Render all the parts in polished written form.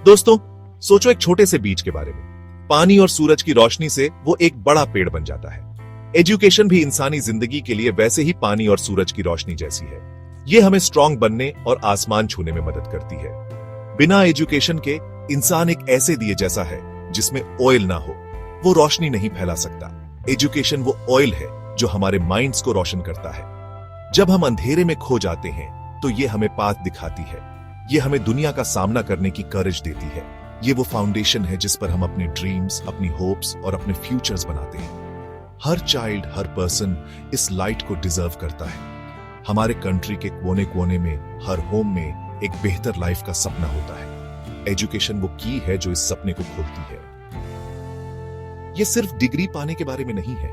दोस्तों, सोचो एक छोटे से बीज के बारे में। पानी और सूरज की रोशनी से वो एक बड़ा पेड़ बन जाता है। एजुकेशन भी इंसानी जिंदगी के लिए वैसे ही पानी और सूरज की रोशनी जैसी है। ये हमें स्ट्रांग बनने और आसमान छूने में मदद करती है। बिना एजुकेशन के इंसान एक ऐसे दिए जैसा है जिसमें ऑयल ना हो, वो रोशनी नहीं फैला सकता। एजुकेशन वो ऑयल है जो हमारे माइंड्स को रोशन करता है। जब हम अंधेरे में खो जाते हैं तो ये हमें पाथ दिखाती है। ये हमें दुनिया का सामना करने की करेज देती है। ये वो फाउंडेशन है जिस पर हम अपने ड्रीम्स, अपनी होप्स और अपने फ्यूचर्स बनाते हैं। हर चाइल्ड, हर पर्सन इस लाइट को डिजर्व करता है। हमारे कंट्री के कोने कोने में, हर होम में एक बेहतर लाइफ का सपना होता है। एजुकेशन वो की है जो इस सपने को खोलती है। ये सिर्फ डिग्री पाने के बारे में नहीं है,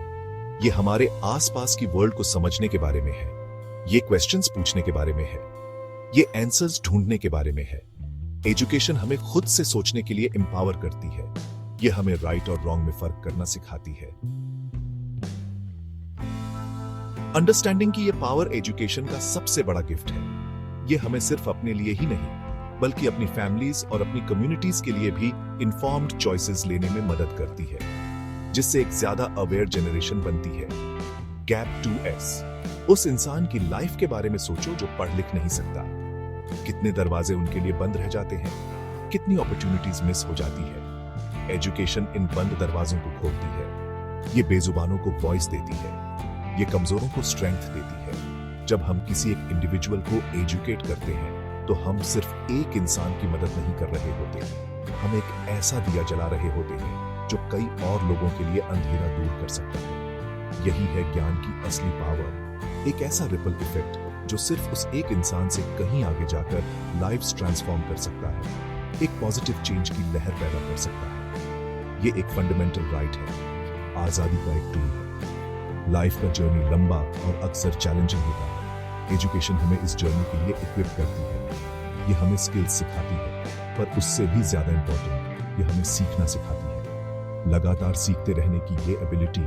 ये हमारे आसपास की वर्ल्ड को समझने के बारे में है। ये क्वेश्चंस पूछने के बारे में है, ये आंसर्स ढूंढने के बारे में है। एजुकेशन हमें खुद से सोचने के लिए एम्पावर करती है। ये हमें राइट और रॉन्ग में फर्क करना सिखाती है। अंडरस्टैंडिंग की ये पावर एजुकेशन का सबसे बड़ा गिफ्ट है। ये हमें सिर्फ अपने लिए ही नहीं, बल्कि अपनी फैमिलीज और अपनी कम्युनिटीज के लिए भी इंफॉर्म्ड चॉइसेस लेने में मदद करती है, जिससे एक ज्यादा अवेयर जनरेशन बनती है। Gap 2S। उस इंसान की लाइफ के बारे में सोचो जो पढ़ लिख नहीं सकता। कितने दरवाजे उनके लिए बंद रह जाते हैं, कितनी अपॉर्चुनिटीज मिस हो जाती है। एजुकेशन इन बंद दरवाजों को खोलती है। ये बेजुबानों को वॉइस देती है। ये कमजोरों को स्ट्रेंथ देती है। जब हम किसी एक इंडिविजुअल को एजुकेट करते हैं तो हम सिर्फ एक इंसान की मदद नहीं कर रहे होते, हम एक ऐसा दिया जला रहे होते हैं जो कई और लोगों के लिए अंधेरा दूर कर सकता है। यही है ज्ञान की असली पावर। एक ऐसा रिपल इफेक्ट जो सिर्फ उस एक इंसान से कहीं आगे जाकर लाइव्स ट्रांसफॉर्म कर सकता है, एक पॉजिटिव चेंज की लहर पैदा कर सकता है। ये एक फंडामेंटल राइट है, आजादी का एक टूल है। लाइफ का जर्नी लंबा और अक्सर चैलेंजिंग होता है। एजुकेशन हमें इस जर्नी के लिए इक्विप करती है। ये हमें स्किल्स सिखाती है, पर उससे भी ज्यादा इंपॉर्टेंट, ये हमें सीखना सिखाती है। लगातार सीखते रहने की ये एबिलिटी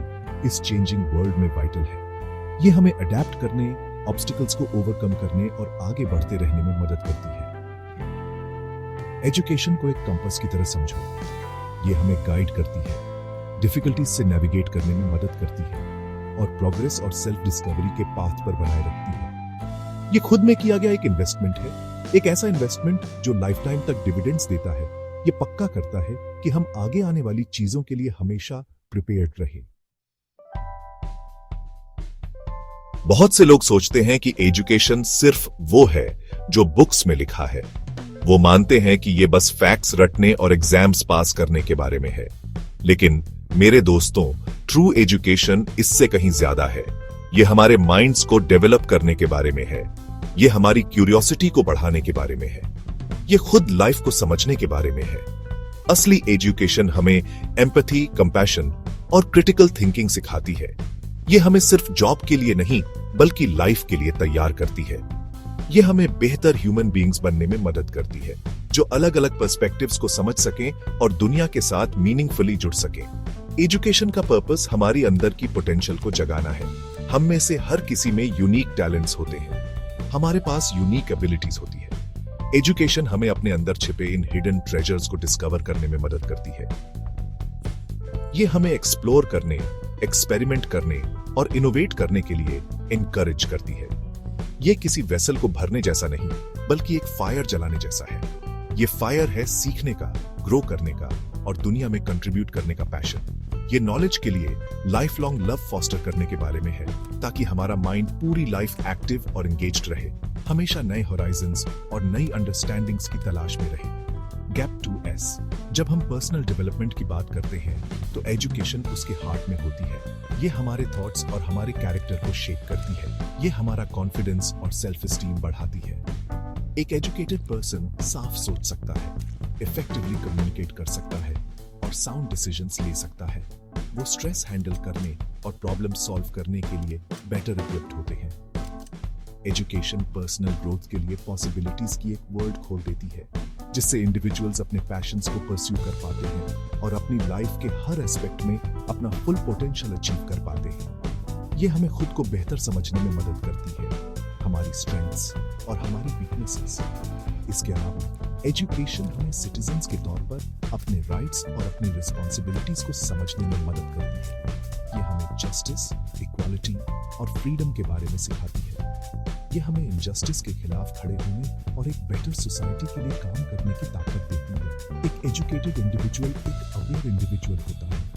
इस चेंजिंग वर्ल्ड में वाइटल है। ये हमें अडेप्ट करने, ऑब्स्टिकल्स को ओवरकम करने और आगे बढ़ते रहने में मदद करती है। एजुकेशन को एक कंपास की तरह समझो। ये हमें गाइड करती है, डिफिकल्टीज से नेविगेट करने में मदद करती है और प्रोग्रेस और सेल्फ डिस्कवरी के पाथ पर बनाए रखती है। ये खुद में किया गया एक इन्वेस्टमेंट है, एक ऐसा इन्वेस्टमेंट जो लाइफ टाइम तक डिविडेंड्स देता है। ये पक्का करता है कि हम आगे आने वाली चीजों के लिए हमेशा प्रिपेयर्ड रहे। बहुत से लोग सोचते हैं कि एजुकेशन सिर्फ वो है जो बुक्स में लिखा है। वो मानते हैं कि ये बस फैक्ट्स रटने और एग्जाम्स पास करने के बारे में है। लेकिन मेरे दोस्तों, ट्रू एजुकेशन इससे कहीं ज्यादा है। ये हमारे माइंड्स को डेवलप करने के बारे में है। ये हमारी क्यूरियोसिटी को बढ़ाने के बारे में है। ये खुद लाइफ को समझने के बारे में है। असली एजुकेशन हमें एम्पैथी, कंपैशन और क्रिटिकल थिंकिंग सिखाती है। ये हमें सिर्फ जॉब के लिए नहीं, बल्कि लाइफ के लिए तैयार करती है। ये हमें बेहतर ह्यूमन बीइंग्स बनने में मदद करती है, जो अलग अलग पर्सपेक्टिव्स को समझ सकें और दुनिया के साथ मीनिंगफुली जुड़ सकें। एजुकेशन का पर्पस हमारी अंदर की पोटेंशियल को जगाना है। हम में से हर किसी में यूनिक टैलेंट्स होते हैं। हमारे पास यूनिक एबिलिटीज होती है। एजुकेशन हमें अपने अंदर छिपे इन हिडन ट्रेजर्स को डिस्कवर करने में मदद करती है। ये हमें एक्सप्लोर करने, एक्सपेरिमेंट करने और इनोवेट करने के लिए इनकरेज करती है। ये किसी वेसल को भरने जैसा नहीं, बल्कि एक फायर जलाने जैसा है। ये फायर है सीखने का, ग्रो करने का और दुनिया में कंट्रीब्यूट करने का पैशन। ये नॉलेज के लिए लाइफ लॉन्ग लव फॉस्टर करने के बारे में है, ताकि हमारा माइंड पूरी लाइफ एक्टिव और एंगेज्ड रहे, हमेशा नए होराइजन्स और नई अंडरस्टैंडिंग्स की तलाश में रहे। Gap 2S। जब हम पर्सनल डेवलपमेंट की बात करते हैं तो एजुकेशन उसके हार्ट में होती है। ये हमारे थॉट्स और हमारे कैरेक्टर को शेप करती है। ये हमारा कॉन्फिडेंस और सेल्फ एस्टीम बढ़ाती है। एक एजुकेटेड पर्सन साफ सोच सकता है, इफेक्टिवली कम्युनिकेट कर सकता है और साउंड डिसीजंस ले सकता है। वो स्ट्रेस हैंडल करने और प्रॉब्लम सॉल्व करने के लिए बेटर इक्विप्ड होते हैं। एजुकेशन पर्सनल ग्रोथ के लिए पॉसिबिलिटीज की एक वर्ल्ड खोल देती है, जिससे इंडिविजुअल्स अपने पैशंस को परस्यू कर पाते हैं और अपनी लाइफ के हर एस्पेक्ट में अपना फुल पोटेंशियल अचीव कर पाते हैं। ये हमें खुद को बेहतर समझने में मदद करती है, हमारी स्ट्रेंथ्स और हमारी वीकनेसेस। इसके अलावा एजुकेशन हमें सिटीजन्स के तौर पर अपने राइट्स और अपनी रिस्पॉन्सिबिलिटीज को समझने में मदद करती है। ये हमें जस्टिस, इक्वालिटी और फ्रीडम के बारे में सिखाती है। ये हमें इनजस्टिस के खिलाफ खड़े होने और एक बेटर सोसाइटी के लिए काम करने की ताकत देती है। एक एजुकेटेड इंडिविजुअल एक अवेयर इंडिविजुअल होता है।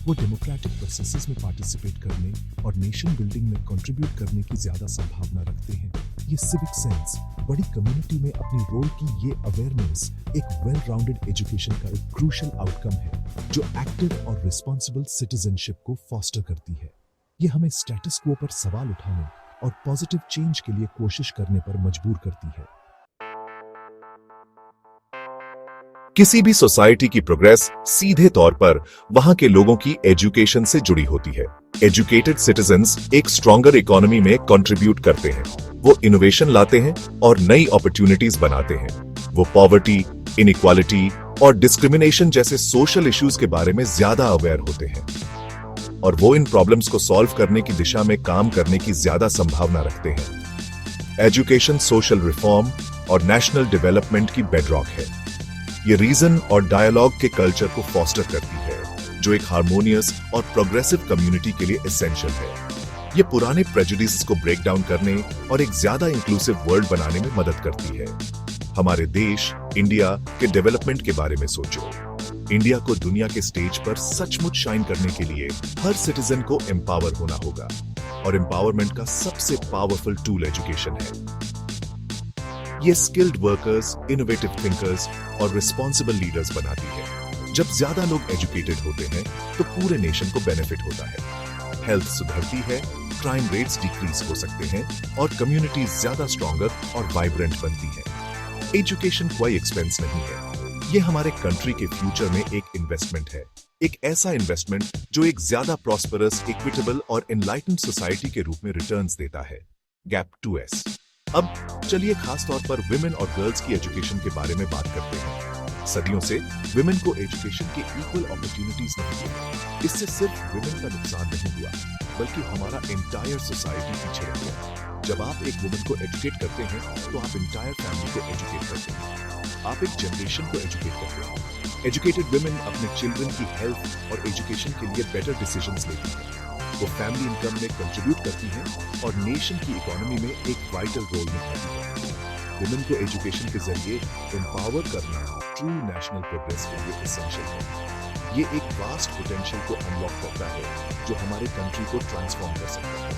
वो डेमोक्रेटिक प्रोसेसेस में पार्टिसिपेट करने और नेशन बिल्डिंग में कंट्रीब्यूट करने की ज्यादा संभावना रखते हैं। ये सिविक सेंस, बड़ी कम्युनिटी में अपनी रोल की ये अवेयरनेस एक वेल राउंडेड एजुकेशन का एक क्रूशियल आउटकम है जो एक्टिव और रिस्पॉन्सिबल सिटीजनशिप को फॉस्टर करती है। ये हमें स्टेटस क्वो पर सवाल उठाने और पॉजिटिव चेंज के लिए कोशिश करने पर मजबूर करती है। किसी भी सोसाइटी की प्रोग्रेस सीधे तौर पर वहां के लोगों की एजुकेशन से जुड़ी होती है। एजुकेटेड सिटीजन्स एक स्ट्रॉन्गर इकोनॉमी में कंट्रीब्यूट करते हैं। वो इनोवेशन लाते हैं और नई अपॉर्चुनिटीज बनाते हैं। वो पॉवर्टी, इनइक्वालिटी और डिस्क्रिमिनेशन जैसे सोशल इश्यूज के बारे में ज्यादा अवेयर होते हैं और वो इन प्रॉब्लम्स को सॉल्व करने की दिशा में काम करने की ज्यादा संभावना रखते हैं। एजुकेशन सोशल रिफॉर्म और नेशनल डेवलपमेंट की बेडरॉक है। ये रीजन और डायलॉग के कल्चर को फॉस्टर करती है जो एक हार्मोनियस और प्रोग्रेसिव कम्युनिटी के लिए एसेंशियल है। ये पुराने प्रेजुडिसेस को ब्रेक डाउन करने और एक ज्यादा इंक्लूसिव वर्ल्ड बनाने में मदद करती है। हमारे देश इंडिया के डेवलपमेंट के बारे में सोचो। इंडिया को दुनिया के स्टेज पर सचमुच शाइन करने के लिए हर सिटीजन को एम्पावर होना होगा और एम्पावरमेंट का सबसे पावरफुल टूल एजुकेशन है। ये स्किल्ड वर्कर्स, इनोवेटिव थिंकर्स और रिस्पॉन्सिबल लीडर्स बनाती है। जब ज्यादा लोग एजुकेटेड होते हैं तो पूरे नेशन को बेनिफिट होता है। हेल्थ सुधरती है, क्राइम रेट्स डिक्रीज हो सकते हैं और कम्युनिटीज ज्यादा स्ट्रॉन्गर और वाइब्रेंट बनती है। एजुकेशन कोई एक्सपेंस नहीं है। ये हमारे कंट्री के फ्यूचर में एक इन्वेस्टमेंट है। एक ऐसा इन्वेस्टमेंट जो एक ज्यादा प्रॉस्परस, इक्विटेबल और एनलाइटेंड सोसाइटी के रूप में रिटर्न्स देता है। Gap 2S। अब चलिए खास तौर पर विमेन और गर्ल्स की एजुकेशन के बारे में बात करते हैं। सदियों से विमेन को एजुकेशन के इक्वल अपॉर्चुनिटीज नहीं मिली। इससे सिर्फ विमेन का नुकसान नहीं हुआ बल्कि हमारा एंटायर सोसाइटी पीछे रह गया। जब आप एक वुमन को एजुकेट करते हैं तो आप एंटायर फैमिली को एजुकेट करते हैं। आप एक जनरेशन को एजुकेट करते हैं। एजुकेटेड विमेन अपने चिल्ड्रन की हेल्थ और एजुकेशन के लिए बेटर डिसीजंस लेती हैं। वो फैमिली इनकम में कंट्रीब्यूट करती हैं और नेशन की इकोनॉमी में एक वाइटल रोल निभाती है। वुमेन को एजुकेशन के जरिए एम्पावर करना ट्रू नेशनल प्रोग्रेस के लिए एसेंशियल है। ये एक वास्ट पोटेंशियल को अनलॉक करता है जो हमारे कंट्री को ट्रांसफॉर्म कर सकता है।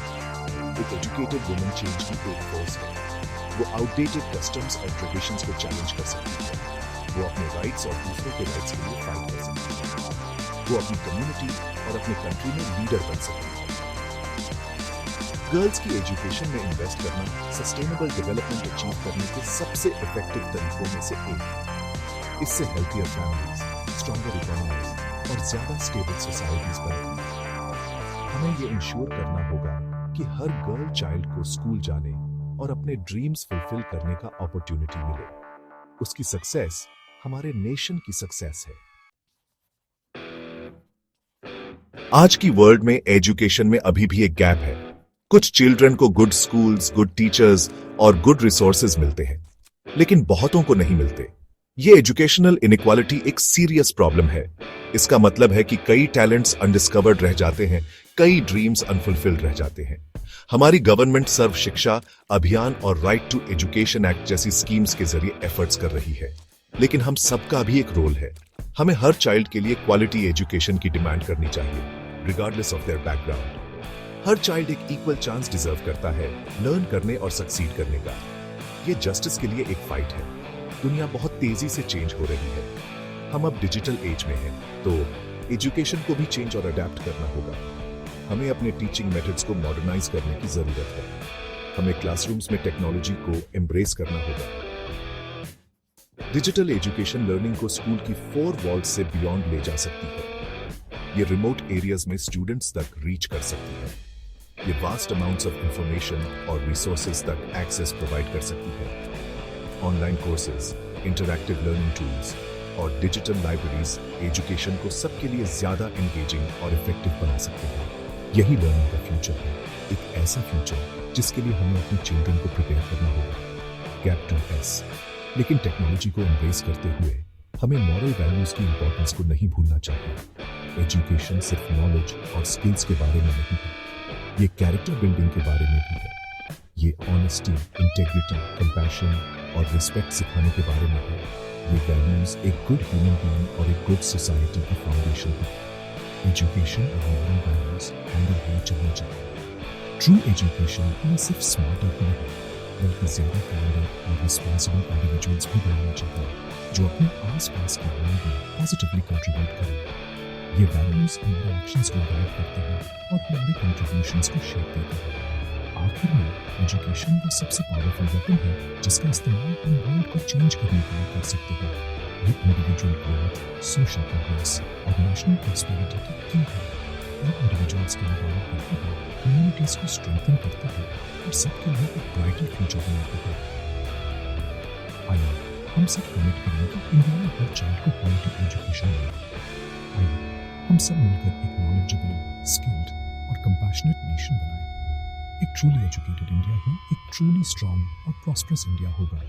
एक एजुकेटेड वुमेन चेंज की एक फोर्स है। वो आउटडेटेड कस्टम्स और ट्रेडिशंस को चैलेंज कर सकती है। वो अपने राइट्स और दूसरों के राइट्स के लिए फाइट कर सकती है। वो अपनी कम्युनिटी और अपने कंट्री में लीडर बन सकती है। गर्ल्स की एजुकेशन में इन्वेस्ट करना सस्टेनेबल डेवलपमेंट अचीव करने के सबसे इफेक्टिव तरीकों में से एक है। इससे हेल्थियर फैमिलीज, स्ट्रॉन्गर इकोनॉमीज और ज्यादा स्टेबल सोसाइटीज बनती हैं। हमें ये इंश्योर करना होगा कि हर गर्ल चाइल्ड को स्कूल जाने और अपने ड्रीम्स फुलफिल करने का अपॉर्चुनिटी मिले। उसकी सक्सेस हमारे नेशन की सक्सेस है। आज की वर्ल्ड में एजुकेशन में अभी भी एक गैप है। कुछ चिल्ड्रन को गुड स्कूल्स, गुड टीचर्स और गुड रिसोर्सेज मिलते हैं लेकिन बहुतों को नहीं मिलते। ये एजुकेशनल इनइक्वालिटी एक सीरियस प्रॉब्लम है। इसका मतलब है कि कई टैलेंट्स अनडिस्कवर्ड रह जाते हैं, कई ड्रीम्स अनफुलफिल्ड रह जाते हैं। हमारी गवर्नमेंट सर्व शिक्षा अभियान और राइट टू एजुकेशन एक्ट जैसी स्कीम्स के जरिए एफर्ट्स कर रही है, लेकिन हम सबका भी एक रोल है। हमें हर चाइल्ड के लिए क्वालिटी एजुकेशन की डिमांड करनी चाहिए regardless of their background. Her child एक इक्वल चांस डिजर्व करता है लर्न करने और सक्सीड करने का। ये जस्टिस के लिए एक फाइट है। दुनिया बहुत तेजी से चेंज हो रही है। हम अब डिजिटल एज में हैं, तो एजुकेशन को भी चेंज और अडेप्ट करना होगा। हमें अपने टीचिंग मेथड्स को मॉडर्नाइज करने की जरूरत है। हमें क्लासरूम्स में टेक्नोलॉजी को एम्ब्रेस करना होगा। डिजिटल एजुकेशन लर्निंग को स्कूल की 4 वॉल्स से बियॉन्ड ले जा सकती है। ये रिमोट एरियाज में स्टूडेंट्स तक रीच कर सकती है। ये वास्ट अमाउंट्स ऑफ इंफॉर्मेशन और रिसोर्सेज तक एक्सेस प्रोवाइड कर सकती है। Online courses, interactive learning tools और डिजिटल लाइब्रेरीज एजुकेशन को सबके लिए ज्यादा एंगेजिंग और इफेक्टिव बना सकते हैं। यही लर्निंग का फ्यूचर है, एक ऐसा फ्यूचर जिसके लिए हमें अपने चिल्ड्रन को प्रिपेयर करना होगा। Gap 2S। लेकिन टेक्नोलॉजी को एम्ब्रेस करते हुए हमें मॉरल वैल्यूज की इंपॉर्टेंस को नहीं भूलना चाहिए। एजुकेशन सिर्फ नॉलेज और स्किल्स के बारे में नहीं है, ये कैरेक्टर बिल्डिंग के बारे में भी है। ये ऑनेस्टी, इंटेग्रिटी, कंपैशन और रिस्पेक्ट सिखाने के बारे में है। ये वैल्यूज एक गुड ह्यूमन बीइंग और एक गुड सोसाइटी की फाउंडेशन है। एजुकेशन और मॉरल वैल्यूज हैंडल होनी चलनी चाहिए। ट्रू एजुकेशन हमें सिर्फ स्मार्टर ही नहीं बल्कि ज्यादा कैरियर और रिस्पॉन्सिबल इंडिविजुअल्स भी बनाना चाहिए, जो अपने आसपास के वर्ल्ड में पॉजिटिवली कंट्रीब्यूट करें। ये वैल्यूज हमारे एक्शंस को गाइड करते हैं और हमारे कंट्रीब्यूशंस को शेप देते हैं। आखिर में एजुकेशन वो सबसे पावरफुल वेपन है जिसका इस्तेमाल हम वर्ल्ड को चेंज करने के लिए कर सकते हैं। ये इंडिविजुअल ग्रोथ, सोशल प्रोग्रेस और नेशनल प्रॉस्पेरिटी की की है। ये इंडिविजुअल्स को एम्पावर करते हैं, कम्युनिटीज को स्ट्रेंथन करते हैं और सबके लिए एक ब्राइटर फ्यूचर बनाते हैं। आइए हम सब कमिट करें कि इंडिया में हर चाइल्ड को क्वालिटी एजुकेशन मिले। आइए हम सब मिलकर एक नॉलेजेबल, स्किल्ड और कंपैशनेट नेशन बनाएं। एक ट्रूली एजुकेटेड इंडिया ही एक ट्रूली स्ट्रॉन्ग और प्रॉस्परस इंडिया होगा।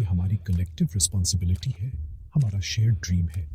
ये हमारी कलेक्टिव रिस्पॉन्सिबिलिटी है, हमारा शेयर्ड ड्रीम है।